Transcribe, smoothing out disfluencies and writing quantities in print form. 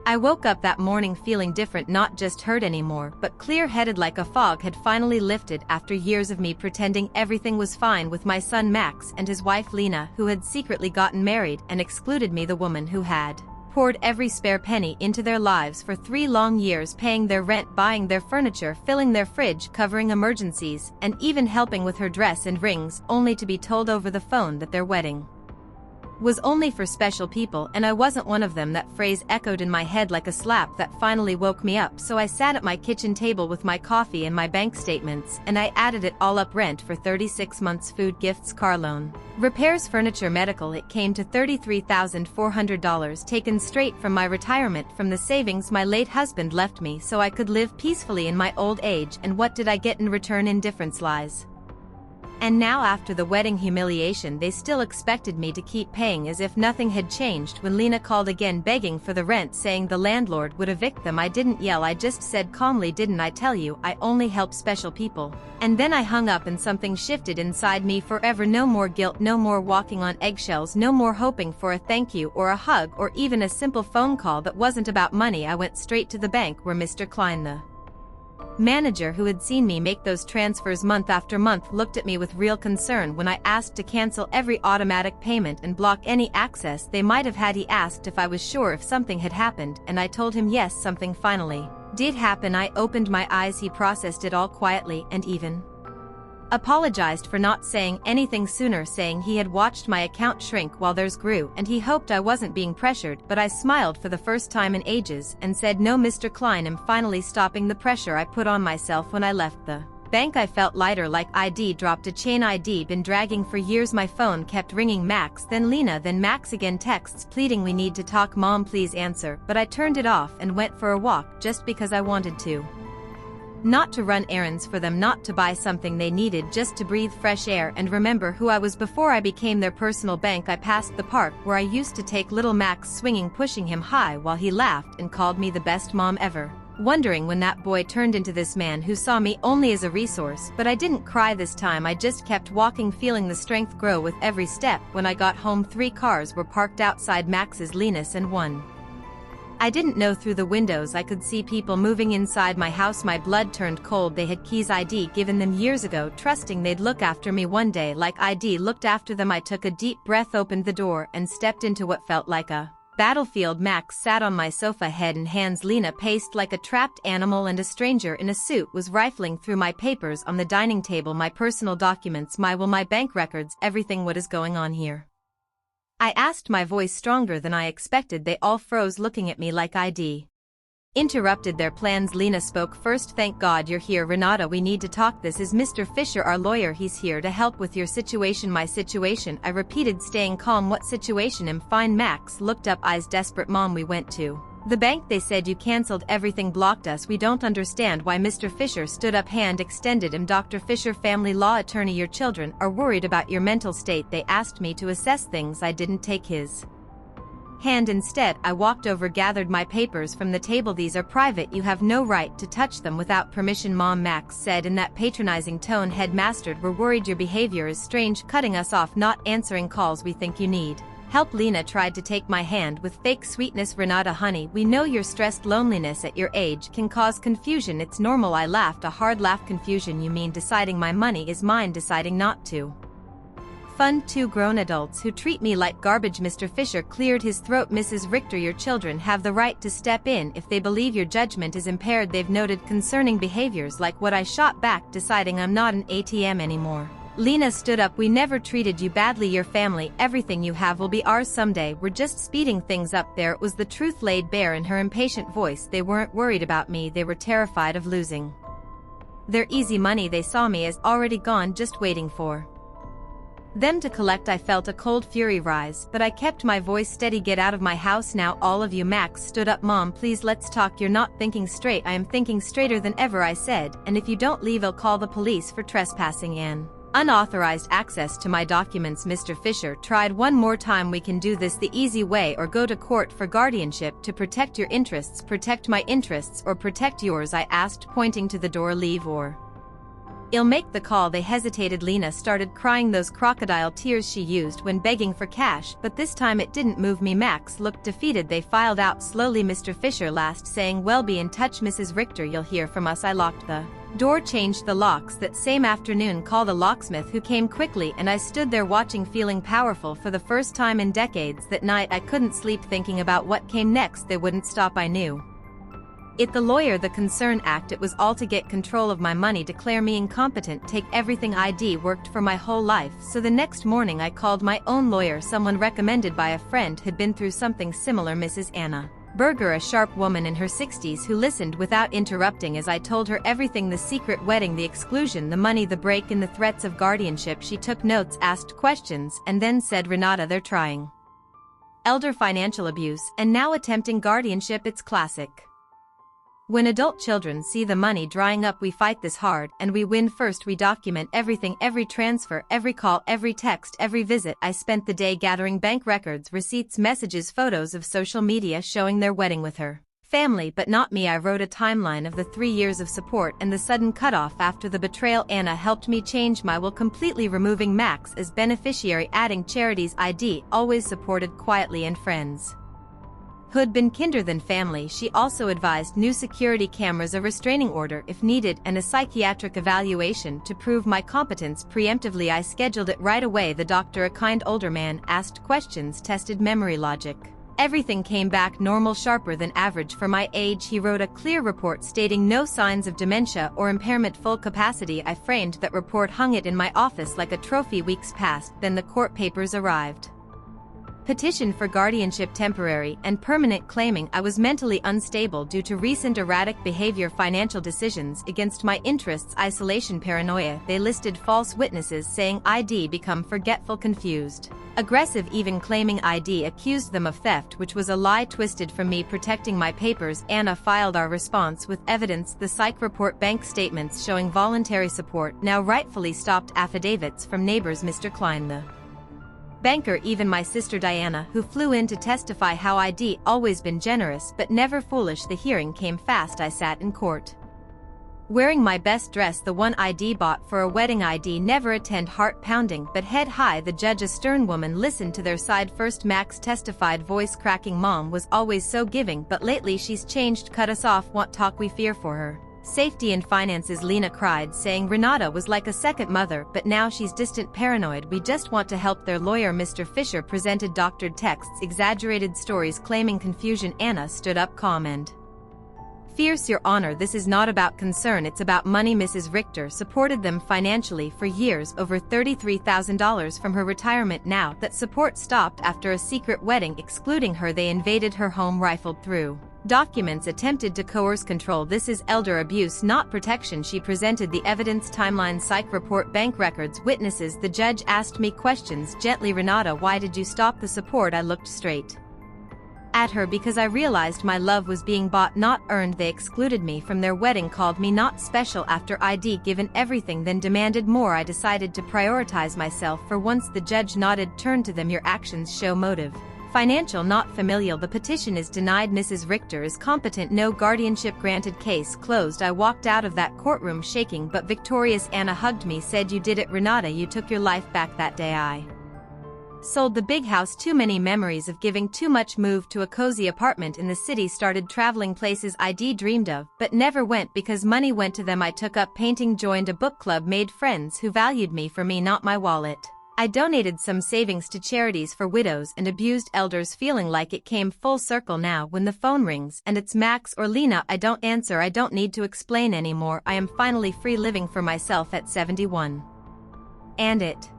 I woke up that morning feeling different, not just hurt anymore, but clear-headed, like a fog had finally lifted after years of me pretending everything was fine with my son Max and his wife Lena, who had secretly gotten married and excluded me, the woman who had poured every spare penny into their lives for 3 long years, paying their rent, buying their furniture, filling their fridge, covering emergencies, and even helping with her dress and rings, only to be told over the phone that their wedding was only for special people, and I wasn't one of them. That phrase echoed in my head like a slap that finally woke me up, so I sat at my kitchen table with my coffee and my bank statements, and I added it all up: rent for 36 months, food, gifts, car loan, repairs, furniture, medical. It came to $33,400 taken straight from my retirement, from the savings my late husband left me so I could live peacefully in my old age. And what did I get in return? Indifference, lies. And now, after the wedding humiliation, they still expected me to keep paying as if nothing had changed. When Lena called again begging for the rent, saying the landlord would evict them, I didn't yell, I just said calmly, "Didn't I tell you I only help special people?" And then I hung up, and something shifted inside me forever. No more guilt, no more walking on eggshells, no more hoping for a thank you or a hug or even a simple phone call that wasn't about money. I went straight to the bank, where Mr. Klein, the manager who had seen me make those transfers month after month, looked at me with real concern when I asked to cancel every automatic payment and block any access they might have had. He asked if I was sure if something had happened, and I told him yes, something finally did happen. I opened my eyes. He processed it all quietly and even apologized for not saying anything sooner, saying he had watched my account shrink while theirs grew and he hoped I wasn't being pressured. But I smiled for the first time in ages and said, "No, Mr. Klein, I'm finally stopping the pressure I put on myself when I left the bank." I felt lighter, like ID dropped a chain I'd been dragging for years. My phone kept ringing. Max, then Lena, then Max again. Texts pleading, "We need to talk, Mom, please answer." But I turned it off and went for a walk, just because I wanted to. Not to run errands for them, not to buy something they needed, just to breathe fresh air and remember who I was before I became their personal bank. I passed the park where I used to take little Max, swinging, pushing him high while he laughed and called me the best mom ever, wondering when that boy turned into this man who saw me only as a resource. But I didn't cry this time. I just kept walking, feeling the strength grow with every step. When I got home, 3 cars were parked outside Max's, Lena's and one I didn't know. Through the windows I could see people moving inside my house. My blood turned cold. They had keys I'd given them years ago, trusting they'd look after me one day like I'd looked after them. I took a deep breath, opened the door, and stepped into what felt like a battlefield. Max sat on my sofa, head in hands. Lena paced like a trapped animal, and a stranger in a suit was rifling through my papers on the dining table. My personal documents, my will, my bank records, everything. What is going on here? I asked, my voice stronger than I expected. They all froze, looking at me like I'd interrupted their plans. Lena spoke first. "Thank God you're here, Renata. We need to talk. This is Mr. Fisher, our lawyer. He's here to help with your situation." "My situation?" I repeated, staying calm. "What situation?" "I'm fine." Max looked up, eyes desperate. "Mom, we went to the bank. They said you canceled everything, blocked us. We don't understand why." Mr. Fisher stood up, hand extended. "I'm Dr. Fisher, family law attorney. Your children are worried about your mental state. They asked me to assess things." I didn't take his hand. Instead, I walked over, gathered my papers from the table. "These are private. You have no right to touch them without permission, Mom," Max said in that patronizing tone head mastered. "We're worried your behavior is strange, cutting us off, not answering calls. We think you need help." Lena tried to take my hand with fake sweetness. "Renata, honey, we know you're stressed. Loneliness at your age can cause confusion. It's normal." I laughed, a hard laugh. "Confusion? You mean deciding my money is mine, deciding not to fund 2 grown adults who treat me like garbage?" Mr. Fisher cleared his throat. "Mrs. Richter, your children have the right to step in if they believe your judgment is impaired. They've noted concerning behaviors like what." I shot back, deciding I'm not an ATM anymore. Lena stood up. "We never treated you badly. Your family, everything you have, will be ours someday. We're just speeding things up." There it was, the truth laid bare in her impatient voice. They weren't worried about me. They were terrified of losing their easy money. They saw me as already gone, just waiting for them to collect. I felt a cold fury rise, but I kept my voice steady. "Get out of my house now, all of you." Max stood up. "Mom, please, let's talk. You're not thinking straight." "I am thinking straighter than ever," I said, "and if you don't leave, I'll call the police for trespassing and unauthorized access to my documents." Mr. Fisher tried one more time. "We can do this the easy way or go to court for guardianship to protect your interests." "Protect my interests or protect yours?" I asked, pointing to the door. "Leave or "I'll make the call." They hesitated. Lena started crying those crocodile tears she used when begging for cash, but this time it didn't move me. Max looked defeated. They filed out slowly. "Mr. Fisher last saying, well, be in touch, Mrs. Richter, you'll hear from us." I locked the door, changed the locks. That same afternoon called a locksmith who came quickly, and I stood there watching, feeling powerful for the first time in decades. That night I couldn't sleep thinking about what came next. They wouldn't stop. I knew it. The lawyer, the Concern Act, it was all to get control of my money, declare me incompetent, take everything ID worked for my whole life. So the next morning I called my own lawyer, someone recommended by a friend who'd been through something similar, Mrs. Anna Berger, a sharp woman in her 60s who listened without interrupting as I told her everything: the secret wedding, the exclusion, the money, the break-in, the threats of guardianship. She took notes, asked questions, and then said, "Renata, they're trying elder financial abuse, and now attempting guardianship. It's classic. When adult children see the money drying up, we fight this hard, and we win. First we document everything, every transfer, every call, every text, every visit." I spent the day gathering bank records, receipts, messages, photos of social media showing their wedding with her family, but not me. I wrote a timeline of the 3 years of support and the sudden cutoff after the betrayal. Anna helped me change my will completely, removing Max as beneficiary, adding charities ID, always supported quietly, and friends who'd been kinder than family. She also advised new security cameras, a restraining order if needed, and a psychiatric evaluation to prove my competence preemptively. I scheduled it right away. The doctor, a kind older man, asked questions, tested memory, logic. Everything came back normal, sharper than average for my age. He wrote a clear report stating no signs of dementia or impairment, full capacity. I framed that report, hung it in my office like a trophy. Weeks passed, then the court papers arrived. Petition for guardianship, temporary and permanent, claiming I was mentally unstable due to recent erratic behavior, financial decisions against my interests, isolation, paranoia. They listed false witnesses, saying ID become forgetful, confused, aggressive, even claiming ID accused them of theft, which was a lie twisted from me protecting my papers. Anna filed our response with evidence: the psych report, bank statements showing voluntary support, now rightfully stopped, affidavits from neighbors, Mr. Klein, the banker, even my sister Diana, who flew in to testify how ID always been generous but never foolish. The hearing came fast. I sat in court wearing my best dress, the one ID bought for a wedding. ID never attend, heart pounding but head high. The judge, a stern woman, listened to their side first. Max testified, voice cracking. "Mom was always so giving, but lately she's changed, cut us off, want talk, we fear for her safety and finances." Lena cried, saying Renata was like a second mother, but now she's distant, paranoid. "We just want to help." Their lawyer, Mr. Fisher, presented doctored texts, exaggerated stories, claiming confusion. Anna stood up, calm and fierce. "Your Honor, this is not about concern, it's about money." Mrs. Richter supported them financially for years, over $33,000 from her retirement. Now that support stopped after a secret wedding, excluding her. They invaded her home, rifled through documents, attempted to coerce control. "This is elder abuse, not protection." She presented the evidence, timeline, psych report, bank records, witnesses. The judge asked me questions gently. "Renata, why did you stop the support?" I looked straight at her because I realized my love was being bought, not earned. "They excluded me from their wedding, called me not special after ID given everything, then demanded more. I decided to prioritize myself for once." The judge nodded, turned to them. "Your actions show motive, financial, not familial. The petition is denied. Mrs. Richter is competent, no guardianship granted, case closed." I walked out of that courtroom shaking but victorious. Anna hugged me, said, "You did it, Renata, you took your life back." That day I sold the big house, too many memories of giving too much, moved to a cozy apartment in the city, started traveling places ID dreamed of but never went because money went to them. I took up painting, joined a book club, made friends who valued me for me, not my wallet. I donated some savings to charities for widows and abused elders, feeling like it came full circle. Now when the phone rings and it's Max or Lena, I don't answer. I don't need to explain anymore. I am finally free, living for myself at 71. And it